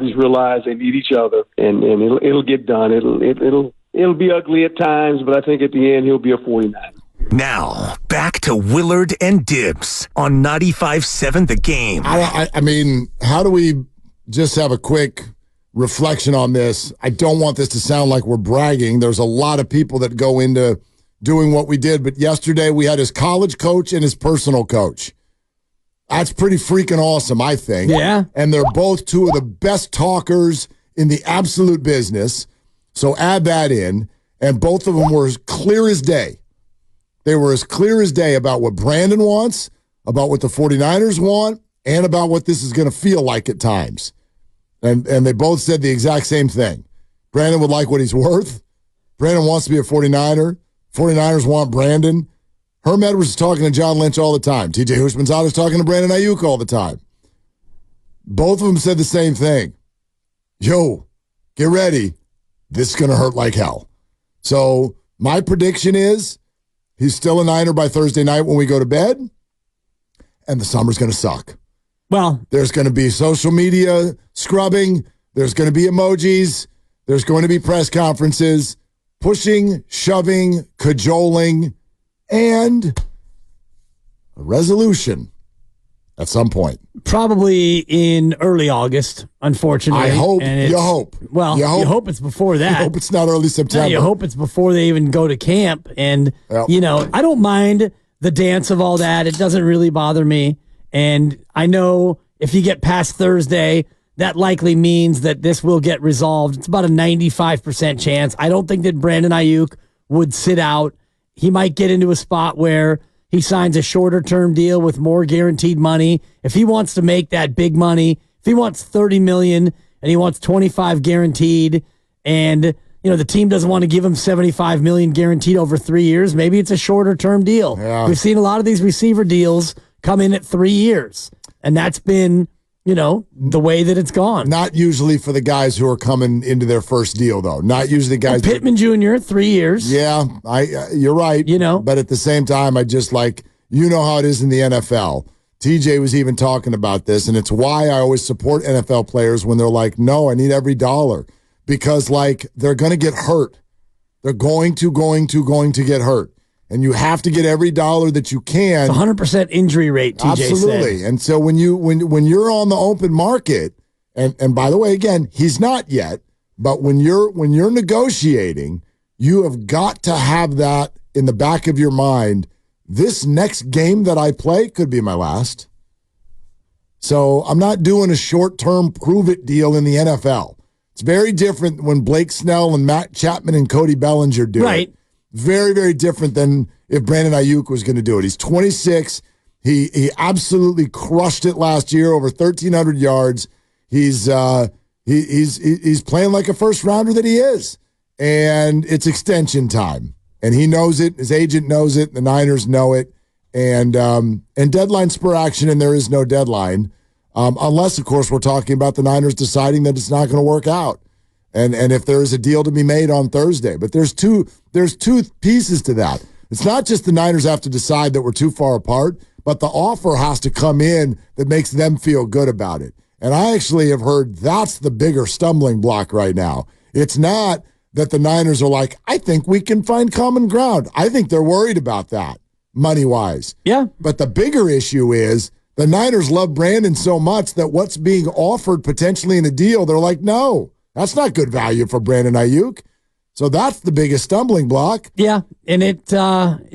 realize they need each other, and it'll get done. It'll be ugly at times, but I think at the end he'll be a 49er. Now, back to Willard and Dibs on 95.7 The Game. I mean, how do we just have a quick reflection on this? I don't want this to sound like we're bragging. There's a lot of people that go into doing what we did, but yesterday we had his college coach and his personal coach. That's pretty freaking awesome, I think. Yeah. And they're both two of the best talkers in the absolute business. So add that in. And both of them were as clear as day. They were as clear as day about what Brandon wants, about what the 49ers want, and about what this is going to feel like at times. And they both said the exact same thing. Brandon would like what he's worth. Brandon wants to be a 49er. 49ers want Brandon. Herm Edwards is talking to John Lynch all the time. TJ Houshmandzadeh is talking to Brandon Aiyuk all the time. Both of them said the same thing. Yo, get ready. This is going to hurt like hell. So my prediction is he's still a Niner by Thursday night when we go to bed, and the summer's going to suck. Well, there's going to be social media scrubbing. There's going to be emojis. There's going to be press conferences, pushing, shoving, cajoling, and a resolution at some point. Probably in early August, unfortunately. I hope. You hope. Well, you hope it's before that. You hope it's not early September. No, you hope it's before they even go to camp. And, I don't mind the dance of all that. It doesn't really bother me. And I know if you get past Thursday, that likely means that this will get resolved. It's about a 95% chance. I don't think that Brandon Aiyuk would sit out. He might get into a spot where he signs a shorter-term deal with more guaranteed money. If he wants to make that big money, if he wants $30 million and he wants $25 million guaranteed, and the team doesn't want to give him $75 million guaranteed over 3 years, maybe it's a shorter-term deal. Yeah. We've seen a lot of these receiver deals come in at 3 years, and that's been the way that it's gone. Not usually for the guys who are coming into their first deal, though. Not usually guys. Pittman Jr., 3 years. Yeah, you're right. But at the same time, I just how it is in the NFL. TJ was even talking about this, and it's why I always support NFL players when they're like, no, I need every dollar. Because, they're going to get hurt. They're going to get hurt. And you have to get every dollar that you can. It's 100% injury rate, TJ Absolutely. said. And so when you're on the open market, and by the way, again, he's not yet, but when you're negotiating, you have got to have that in the back of your mind. This next game that I play could be my last. So I'm not doing a short-term prove-it deal in the NFL. It's very different when Blake Snell and Matt Chapman and Cody Bellinger do it. Very, very different than if Brandon Aiyuk was going to do it. He's 26. He absolutely crushed it last year, over 1,300 yards. He's playing like a first rounder that he is, and it's extension time. And he knows it. His agent knows it. The Niners know it. And deadline spur action, and there is no deadline, unless, of course, we're talking about the Niners deciding that it's not going to work out. And if there is a deal to be made on Thursday. But there's two pieces to that. It's not just the Niners have to decide that we're too far apart, but the offer has to come in that makes them feel good about it. And I actually have heard that's the bigger stumbling block right now. It's not that the Niners are like, I think we can find common ground. I think they're worried about that, money-wise. Yeah. But the bigger issue is the Niners love Brandon so much that what's being offered potentially in a deal, they're like, no. That's not good value for Brandon Aiyuk. So that's the biggest stumbling block. Yeah, and it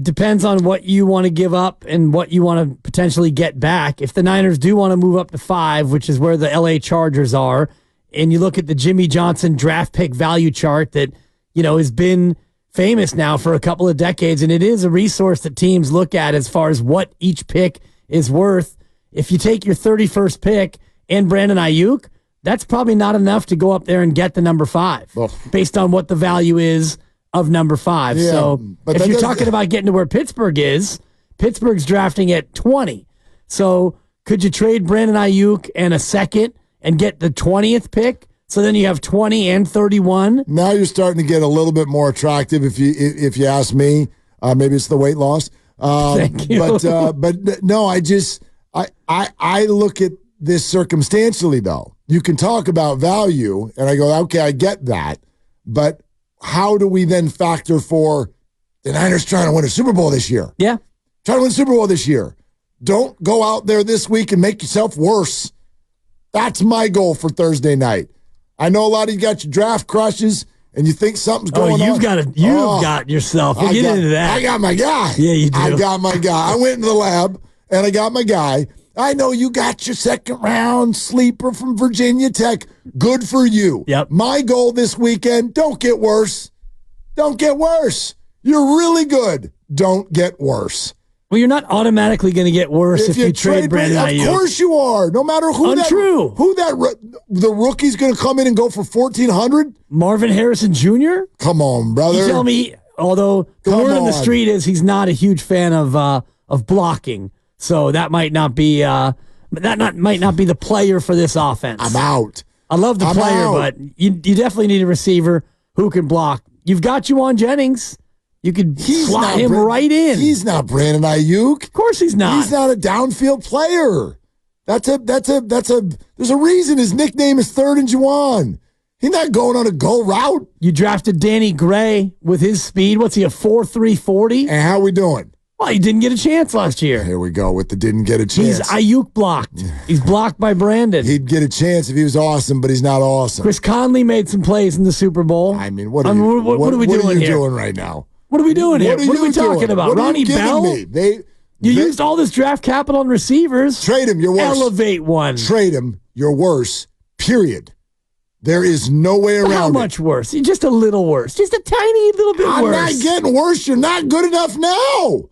depends on what you want to give up and what you want to potentially get back. If the Niners do want to move up to 5, which is where the LA Chargers are, and you look at the Jimmy Johnson draft pick value chart that, has been famous now for a couple of decades, and it is a resource that teams look at as far as what each pick is worth. If you take your 31st pick and Brandon Aiyuk, that's probably not enough to go up there and get the number 5 based on what the value is of number 5. Yeah, so but if you're talking about getting to where Pittsburgh is, Pittsburgh's drafting at 20. So could you trade Brandon Aiyuk and a second and get the 20th pick? So then you have 20 and 31. Now you're starting to get a little bit more attractive if you ask me. Maybe it's the weight loss. Thank you. But no, I look at this circumstantially, though. you can talk about value, and I go, okay, I get that, but how do we then factor for the Niners trying to win a Super Bowl this year? Yeah. Trying to win a Super Bowl this year. Don't go out there this week and make yourself worse. That's my goal for Thursday night. I know a lot of you got your draft crushes, and you think something's going on. You've got yourself. We'll get into that. I got my guy. Yeah, you do. I got my guy. I went into the lab, and I got my guy. I know you got your second-round sleeper from Virginia Tech. Good for you. Yep. My goal this weekend, don't get worse. Don't get worse. You're really good. Don't get worse. Well, you're not automatically going to get worse if you trade Brandon Aiyuk. Of course you are. No matter who the rookie's going to come in and go for $1,400. Marvin Harrison Jr. Come on, brother. You tell me. Although the word on the street is he's not a huge fan of blocking, so that might not be might not be the player for this offense. I'm out. I love the player, but you definitely need a receiver who can block. You've got Juwan Jennings. You could slot him right in. He's not Brandon Aiyuk. Of course he's not. He's not a downfield player. There's a reason his nickname is Third and Juwan. He's not going on a go route. You drafted Danny Gray with his speed. What's he, a 4.3 40? And how we doing? Well, he didn't get a chance last year. Here we go with the didn't get a chance. He's Aiyuk blocked. He's blocked by Brandon. He'd get a chance if he was awesome, but he's not awesome. Chris Conley made some plays in the Super Bowl. I mean, what are we doing right now? What are we doing here? What are we talking about? Ronnie Bell? You used all this draft capital on receivers. Trade him, you're worse. Elevate one. Trade him, you're worse. Period. There is no way around it. How much worse? Just a little worse. Just a tiny little bit worse. I'm not getting worse. You're not good enough now.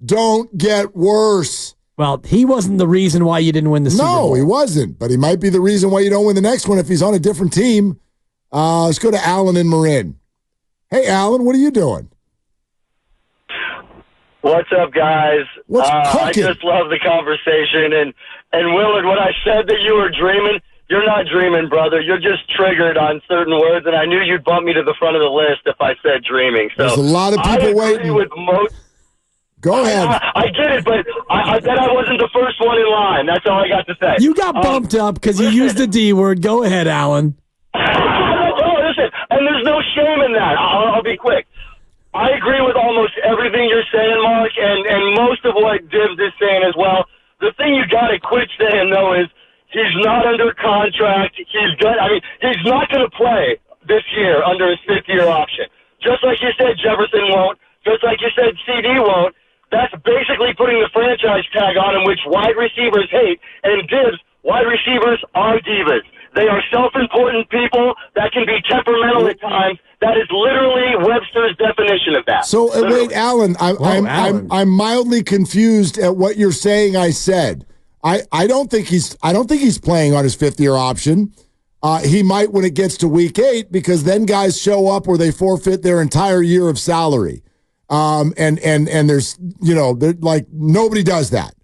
Don't get worse. Well, he wasn't the reason why you didn't win the Super Bowl. No, he wasn't. But he might be the reason why you don't win the next one if he's on a different team. Let's go to Alan in Marin. Hey, Alan, what are you doing? What's up, guys? What's I just love the conversation. And Willard, when I said that you were dreaming, you're not dreaming, brother. You're just triggered on certain words, and I knew you'd bump me to the front of the list if I said dreaming. So there's a lot of people waiting. Go ahead. I get it, but I bet I wasn't the first one in line. That's all I got to say. You got bumped up because you used the D word. Go ahead, Alan. Listen, and there's no shame in that. I'll be quick. I agree with almost everything you're saying, Mark, and most of what Dibs is saying as well. The thing you got to quit saying, though, is he's not under contract. He's not going to play this year under his fifth-year option. Just like you said, Jefferson won't. Just like you said, CD won't. That's basically putting the franchise tag on him, which wide receivers hate. And Dibs, wide receivers are divas. They are self-important people that can be temperamental at times. That is literally Webster's definition of that. So wait, Alan, I'm mildly confused at what you're saying. I said I don't think he's playing on his fifth-year option. He might when it gets to week 8 because then guys show up where they forfeit their entire year of salary. And there's like nobody does that.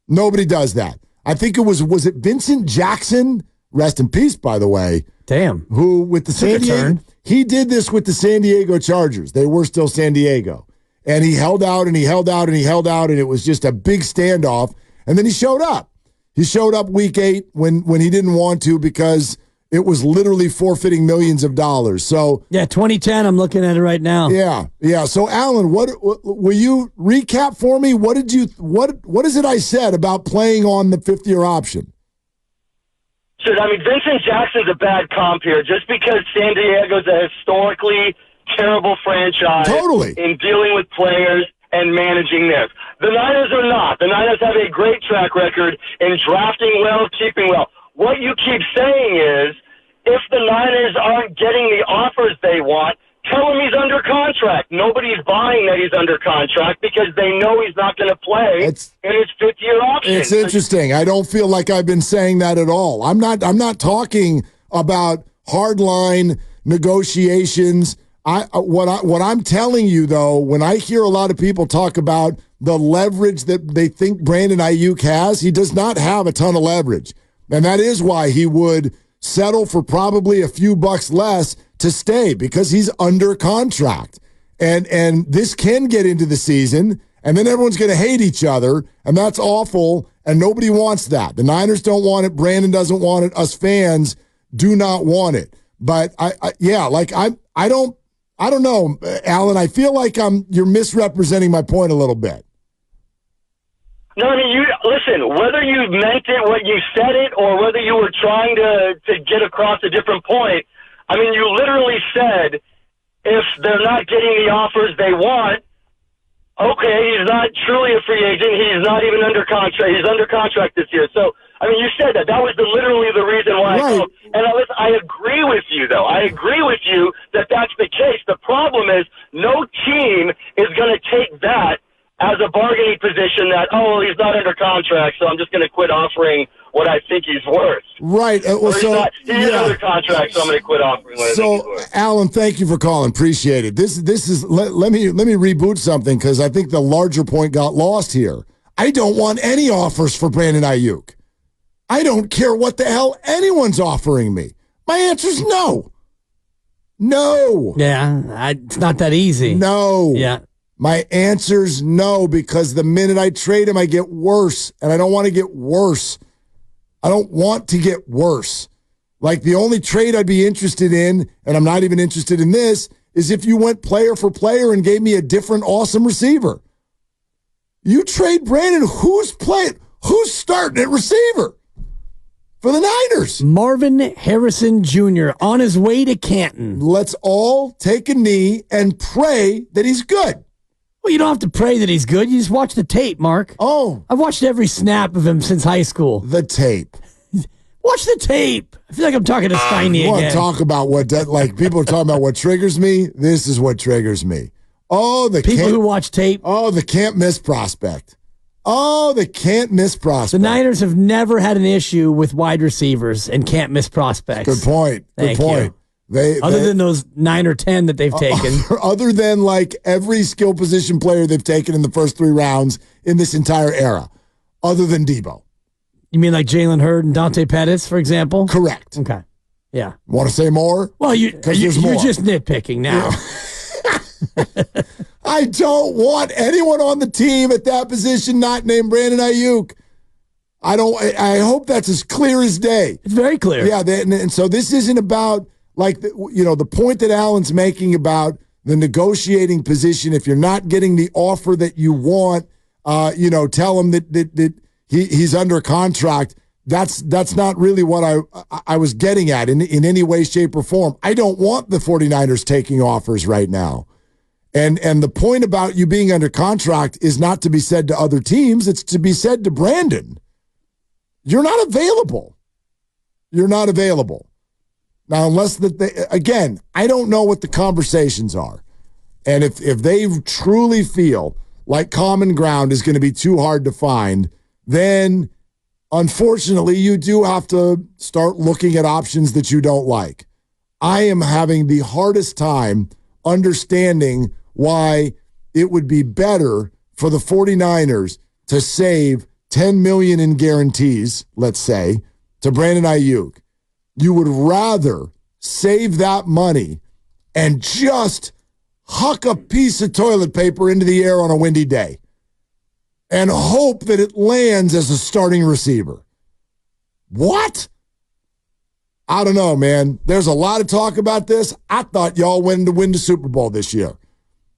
Nobody does that. I think it was it Vincent Jackson? Rest in peace, by the way. Damn. Who with the San Diego? He did this with the San Diego Chargers. They were still San Diego. And he held out and he held out and he held out, and it was just a big standoff. And then he showed up. He showed up week 8 when he didn't want to because it was literally forfeiting millions of dollars. So yeah, 2010. I'm looking at it right now. Yeah. So Alan, what will you recap for me? What is it I said about playing on the fifth-year option? Vincent Jackson's a bad comp here just because San Diego's a historically terrible franchise in dealing with players and managing this. The Niners are not. The Niners have a great track record in drafting well, keeping well. What you keep saying is if the Niners aren't getting the offers they want, tell him he's under contract. Nobody's buying that he's under contract because they know he's not going to play in his fifth-year option. It's interesting. I don't feel like I've been saying that at all. I'm not talking about hardline negotiations. What I'm telling you, though, when I hear a lot of people talk about the leverage that they think Brandon Aiyuk has, he does not have a ton of leverage. And that is why he would settle for probably a few bucks less to stay because he's under contract. And this can get into the season, and then everyone's going to hate each other, and that's awful, And nobody wants that. The Niners don't want it. Brandon doesn't want it. Us fans do not want it. But I don't know, Alan. I feel like you're misrepresenting my point a little bit. No, I mean, listen, whether you meant it when you said it or whether you were trying to get across a different point, I mean, you literally said if they're not getting the offers they want, okay, he's not truly a free agent. He's not even under contract. He's under contract this year. So, I mean, you said that. That was literally the reason why I called. And listen, I agree with you, though. I agree with you that that's the case. The problem is no team is going to take that as a bargaining position that, oh, he's not under contract, so I'm just going to quit offering what I think he's worth. Right. Well, he's under contract, so I'm going to quit offering what I think he's worth. Alan, thank you for calling. Appreciate it. This is let me reboot something because I think the larger point got lost here. I don't want any offers for Brandon Aiyuk. I don't care what the hell anyone's offering me. My answer is no. No. Yeah, it's not that easy. No. Yeah. My answer's no, because the minute I trade him, I get worse, and I don't want to get worse. I don't want to get worse. Like, the only trade I'd be interested in, and I'm not even interested in this, is if you went player for player and gave me a different awesome receiver. You trade Brandon, who's starting at receiver for the Niners? Marvin Harrison Jr. on his way to Canton. Let's all take a knee and pray that he's good. Well, you don't have to pray that he's good. You just watch the tape, Mark. Oh. I've watched every snap of him since high school. The tape. Watch the tape. I feel like I'm talking to Steiny again. You want to talk about people are talking about what triggers me? This is what triggers me. Oh, the people who watch tape. Oh, the can't miss prospect. Oh, the can't miss prospect. The Niners have never had an issue with wide receivers and can't miss prospects. Good point. Thank Good point. You. Other than those 9 or 10 that they've taken. Other than like every skill position player they've taken in the first 3 rounds in this entire era. Other than Debo. You mean like Jalen Hurd and Dante Pettis, for example? Correct. Okay. Yeah. Want to say more? Well, you're just nitpicking now. Yeah. I don't want anyone on the team at that position not named Brandon Aiyuk. I hope that's as clear as day. It's very clear. Yeah, and so this isn't about like the point that Alan's making about the negotiating position. If you're not getting the offer that you want, tell him that he's under contract. That's not really what I was getting at in any way, shape, or form. I don't want the 49ers taking offers right now. And the point about you being under contract is not to be said to other teams. It's to be said to Brandon. You're not available. You're not available. Now, unless again, I don't know what the conversations are. And if they truly feel like common ground is going to be too hard to find, then unfortunately you do have to start looking at options that you don't like. I am having the hardest time understanding why it would be better for the 49ers to save $10 million in guarantees, let's say, to Brandon Aiyuk. You would rather save that money and just huck a piece of toilet paper into the air on a windy day and hope that it lands as a starting receiver. What? I don't know, man. There's a lot of talk about this. I thought y'all wanted to win the Super Bowl this year.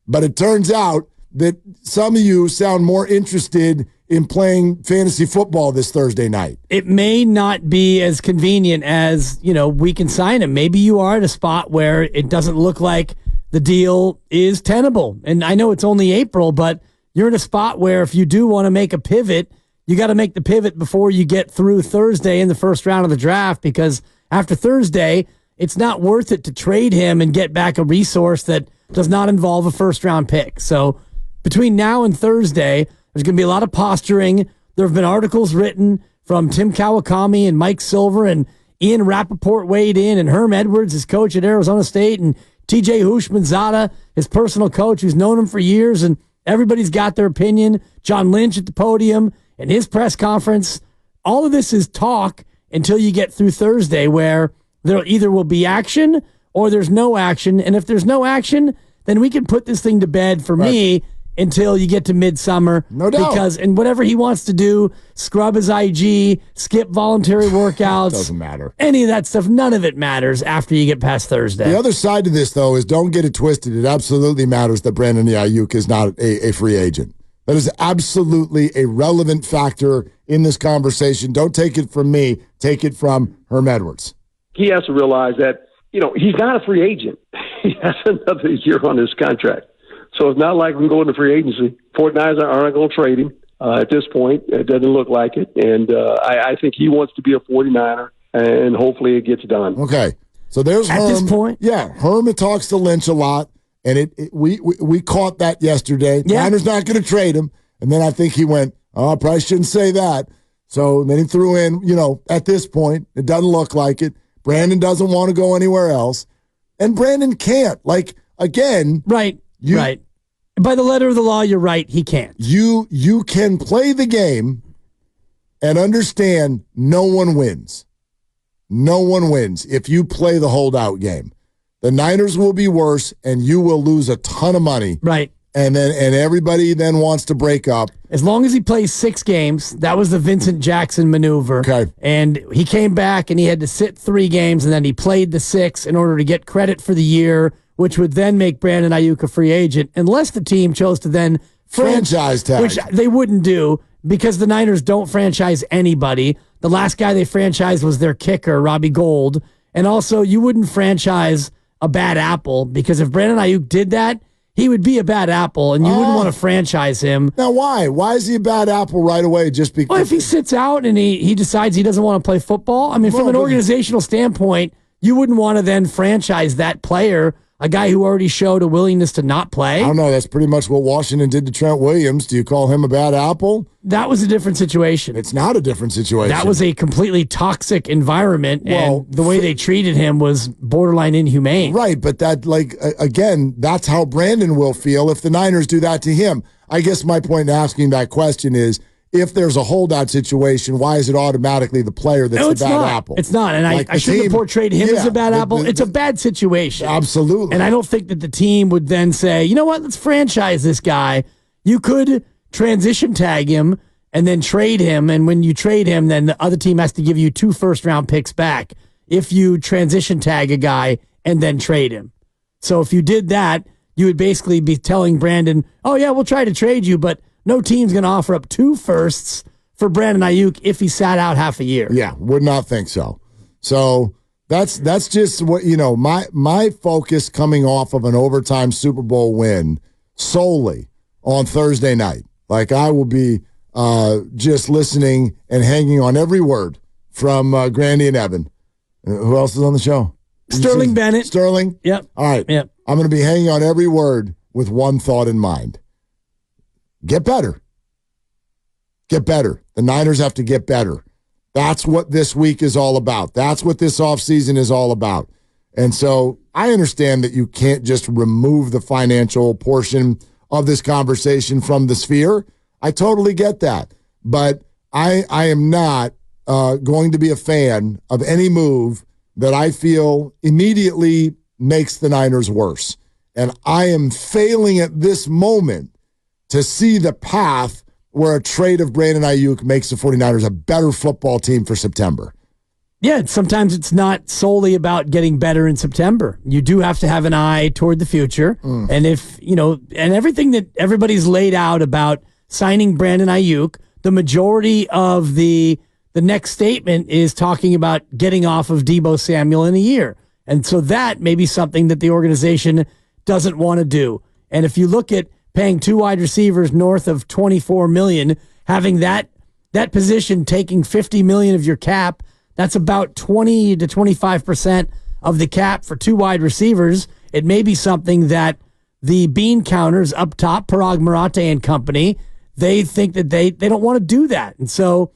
But it turns out that some of you sound more interested in playing fantasy football this Thursday night. It may not be as convenient as, we can sign him. Maybe you are at a spot where it doesn't look like the deal is tenable. And I know it's only April, but you're in a spot where if you do want to make a pivot, you got to make the pivot before you get through Thursday in the first round of the draft, because after Thursday, it's not worth it to trade him and get back a resource that does not involve a first-round pick. So between now and Thursday, there's going to be a lot of posturing. There have been articles written from Tim Kawakami and Mike Silver, and Ian Rappaport weighed in, and Herm Edwards, his coach at Arizona State, and TJ Houshmandzadeh, his personal coach, who's known him for years, and everybody's got their opinion. John Lynch at the podium and his press conference. All of this is talk until you get through Thursday, where there either will be action or there's no action. And if there's no action, then we can put this thing to bed. For me, until you get to midsummer. No doubt. And whatever he wants to do, scrub his IG, skip voluntary workouts. Doesn't matter. Any of that stuff, none of it matters after you get past Thursday. The other side to this, though, is don't get it twisted. It absolutely matters that Brandon Aiyuk is not a free agent. That is absolutely a relevant factor in this conversation. Don't take it from me. Take it from Herm Edwards. He has to realize that, he's not a free agent. He has another year on his contract. So it's not like we can go into free agency. 49ers aren't going to trade him at this point. It doesn't look like it. And I think he wants to be a 49er, and hopefully it gets done. Okay. So there's Herm. At this point? Yeah. Herm talks to Lynch a lot, and we caught that yesterday. Yeah. Niners not going to trade him. And then I think he went, I probably shouldn't say that. So then he threw in, at this point, it doesn't look like it. Brandon doesn't want to go anywhere else. And Brandon can't. Again. Right. Right. By the letter of the law, you're right. He can't. You can play the game and understand no one wins. No one wins if you play the holdout game. The Niners will be worse, and you will lose a ton of money. Right. And everybody then wants to break up. As long as he plays 6 games, that was the Vincent Jackson maneuver. Okay. And he came back and he had to sit 3 games, and then he played the 6 in order to get credit for the year, which would then make Brandon Aiyuk a free agent, unless the team chose to then franchise tag, which they wouldn't do because the Niners don't franchise anybody. The last guy they franchised was their kicker, Robbie Gould. And also, you wouldn't franchise a bad apple, because if Brandon Aiyuk did that, he would be a bad apple, and you wouldn't want to franchise him. Now, why? Why is he a bad apple right away? Just because? Well, if he sits out and he decides he doesn't want to play football, I mean, from an organizational standpoint, you wouldn't want to then franchise that player, a guy who already showed a willingness to not play. I don't know. That's pretty much what Washington did to Trent Williams. Do you call him a bad apple? That was a different situation. It's not a different situation. That was a completely toxic environment, and the way they treated him was borderline inhumane. Right, but that, again, that's how Brandon will feel if the Niners do that to him. I guess my point in asking that question is, if there's a holdout situation, why is it automatically the player that's the bad apple? It's not, and I shouldn't have portrayed him as a bad apple. It's a bad situation. Absolutely. And I don't think that the team would then say, you know what, let's franchise this guy. You could transition tag him and then trade him, and when you trade him, then the other team has to give you 2 first-round picks back if you transition tag a guy and then trade him. So if you did that, you would basically be telling Brandon, oh, yeah, we'll try to trade you, but no team's going to offer up 2 firsts for Brandon Aiyuk if he sat out half a year. Yeah, would not think so. So that's just what, my focus coming off of an overtime Super Bowl win solely on Thursday night. I will be just listening and hanging on every word from Grandy and Evan. Who else is on the show? Sterling Bennett. Sterling? Yep. All right. Yep. I'm going to be hanging on every word with one thought in mind. Get better. Get better. The Niners have to get better. That's what this week is all about. That's what this offseason is all about. And so I understand that you can't just remove the financial portion of this conversation from the sphere. I totally get that. But I am not going to be a fan of any move that I feel immediately makes the Niners worse. And I am failing at this moment to see the path where a trade of Brandon Aiyuk makes the 49ers a better football team for September. Yeah, sometimes it's not solely about getting better in September. You do have to have an eye toward the future. And if, and everything that everybody's laid out about signing Brandon Aiyuk, the majority of the next statement is talking about getting off of Deebo Samuel in a year. And so that may be something that the organization doesn't want to do. And if you look at paying 2 wide receivers north of $24 million, having that position taking $50 million of your cap, that's about 20 to 25% of the cap for 2 wide receivers. It may be something that the bean counters up top, Parag Marate and company, they think that they don't want to do that. And so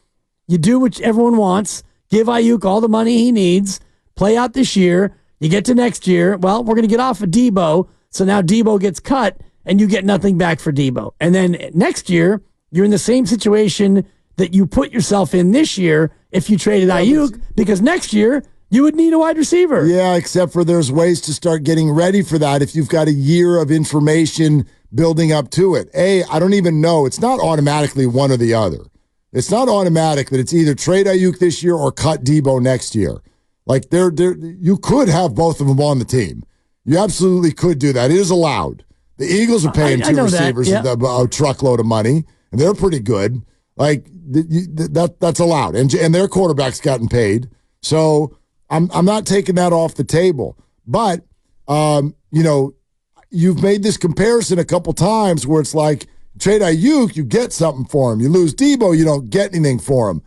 you do what everyone wants, give Aiyuk all the money he needs, play out this year. You get to next year, well, we're going to get off of Deebo, so now Deebo gets cut, and you get nothing back for Deebo. And then next year, you're in the same situation that you put yourself in this year if you traded Aiyuk, because next year you would need a wide receiver. Yeah, except for there's ways to start getting ready for that if you've got a year of information building up to it. I don't even know. It's not automatically one or the other. It's not automatic that it's either trade Aiyuk this year or cut Debo next year. Like you could have both of them on the team. You absolutely could do that. It is allowed. The Eagles are paying two receivers a truckload of money, and they're pretty good. Like that's allowed, and their quarterback's gotten paid. So I'm not taking that off the table. But you've made this comparison a couple times where it's like trade Aiyuk, you get something for him. You lose Debo, you don't get anything for him.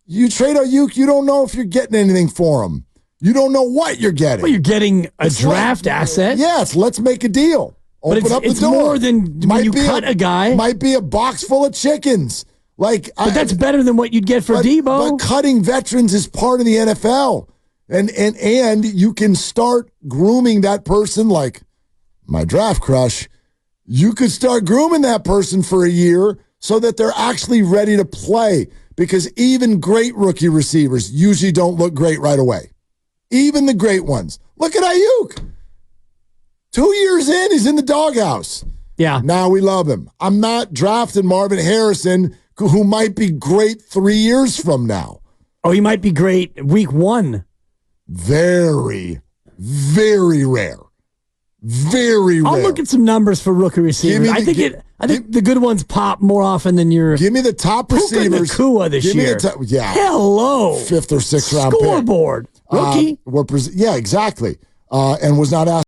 You trade Aiyuk, you don't know if you're getting anything for him. You don't know what you're getting. Well, you're getting a draft asset. Yes, let's make a deal. Open up the door. It's more than when you cut a guy. Might be a box full of chickens. But that's better than what you'd get for Debo. But cutting veterans is part of the NFL. And you can start grooming that person like my draft crush. You could start grooming that person for a year so that they're actually ready to play, because even great rookie receivers usually don't look great right away. Even the great ones. Look at Aiyuk. 2 years in, he's in the doghouse. Yeah. Now we love him. I'm not drafting Marvin Harrison, who might be great 3 years from now. Oh, he might be great week 1. Very, very rare. Very rare. I'll look at some numbers for rookie receivers. I think the good ones pop more often than your. Give me the top receivers. Nakua this year. Hello. 5th or 6th round pick. Scoreboard. Rookie. Exactly. And was not asked